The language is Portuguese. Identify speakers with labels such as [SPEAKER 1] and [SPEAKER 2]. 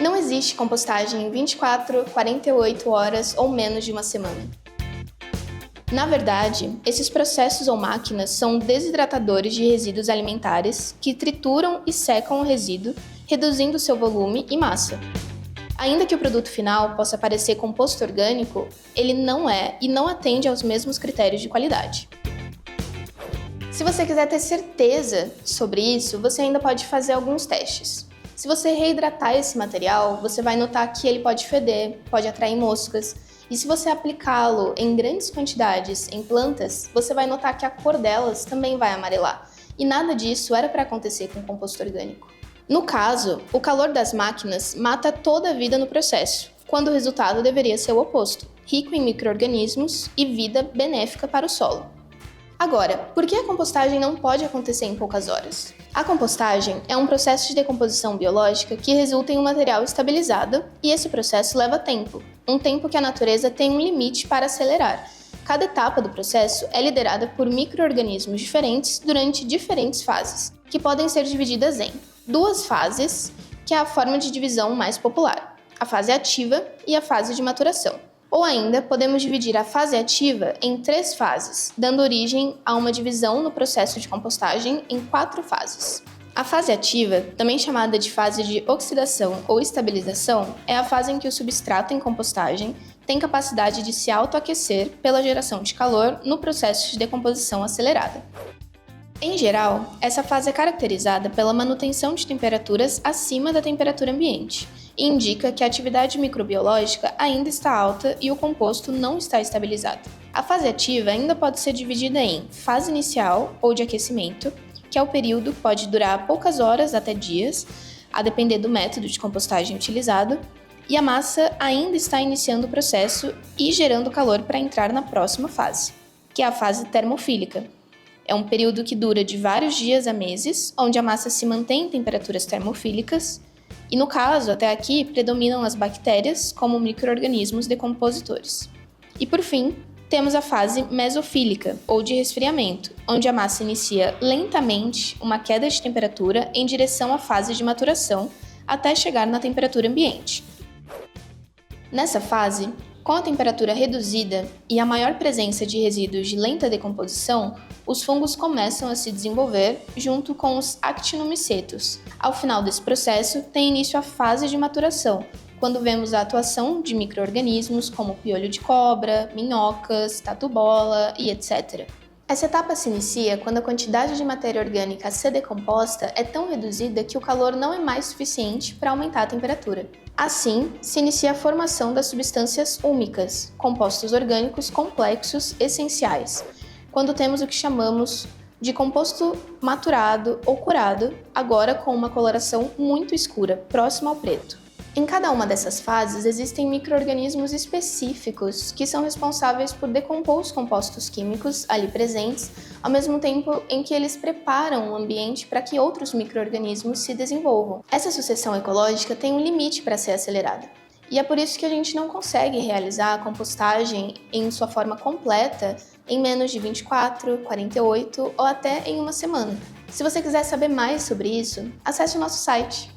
[SPEAKER 1] Não existe compostagem em 24, 48 horas ou menos de uma semana. Na verdade, esses processos ou máquinas são desidratadores de resíduos alimentares que trituram e secam o resíduo, reduzindo seu volume e massa. Ainda que o produto final possa parecer composto orgânico, ele não é e não atende aos mesmos critérios de qualidade. Se você quiser ter certeza sobre isso, você ainda pode fazer alguns testes. Se você reidratar esse material, você vai notar que ele pode feder, pode atrair moscas, e se você aplicá-lo em grandes quantidades em plantas, você vai notar que a cor delas também vai amarelar. E nada disso era para acontecer com composto orgânico. No caso, o calor das máquinas mata toda a vida no processo, quando o resultado deveria ser o oposto, rico em micro-organismos e vida benéfica para o solo. Agora, por que a compostagem não pode acontecer em poucas horas? A compostagem é um processo de decomposição biológica que resulta em um material estabilizado, e esse processo leva tempo, um tempo que a natureza tem um limite para acelerar. Cada etapa do processo é liderada por micro-organismos diferentes durante diferentes fases, que podem ser divididas em duas fases, que é a forma de divisão mais popular, a fase ativa e a fase de maturação. Ou ainda, podemos dividir a fase ativa em 3 fases, dando origem a uma divisão no processo de compostagem em 4 fases. A fase ativa, também chamada de fase de oxidação ou estabilização, é a fase em que o substrato em compostagem tem capacidade de se autoaquecer pela geração de calor no processo de decomposição acelerada. Em geral, essa fase é caracterizada pela manutenção de temperaturas acima da temperatura ambiente, e indica que a atividade microbiológica ainda está alta e o composto não está estabilizado. A fase ativa ainda pode ser dividida em fase inicial ou de aquecimento, que é o período que pode durar poucas horas até dias, a depender do método de compostagem utilizado, e a massa ainda está iniciando o processo e gerando calor para entrar na próxima fase, que é a fase termofílica. É um período que dura de vários dias a meses, onde a massa se mantém em temperaturas termofílicas, e no caso, até aqui, predominam as bactérias como micro-organismos decompositores. E por fim, temos a fase mesofílica, ou de resfriamento, onde a massa inicia lentamente uma queda de temperatura em direção à fase de maturação, até chegar na temperatura ambiente. Nessa fase, com a temperatura reduzida e a maior presença de resíduos de lenta decomposição, os fungos começam a se desenvolver junto com os actinomicetos. Ao final desse processo, tem início a fase de maturação, quando vemos a atuação de micro-organismos como piolho de cobra, minhocas, tatu-bola e etc. Essa etapa se inicia quando a quantidade de matéria orgânica a ser decomposta é tão reduzida que o calor não é mais suficiente para aumentar a temperatura. Assim, se inicia a formação das substâncias úmicas, compostos orgânicos complexos essenciais, quando temos o que chamamos de composto maturado ou curado, agora com uma coloração muito escura, próxima ao preto. Em cada uma dessas fases existem micro-organismos específicos que são responsáveis por decompor os compostos químicos ali presentes, ao mesmo tempo em que eles preparam o ambiente para que outros micro-organismos se desenvolvam. Essa sucessão ecológica tem um limite para ser acelerada. E é por isso que a gente não consegue realizar a compostagem em sua forma completa em menos de 24, 48 ou até em uma semana. Se você quiser saber mais sobre isso, acesse o nosso site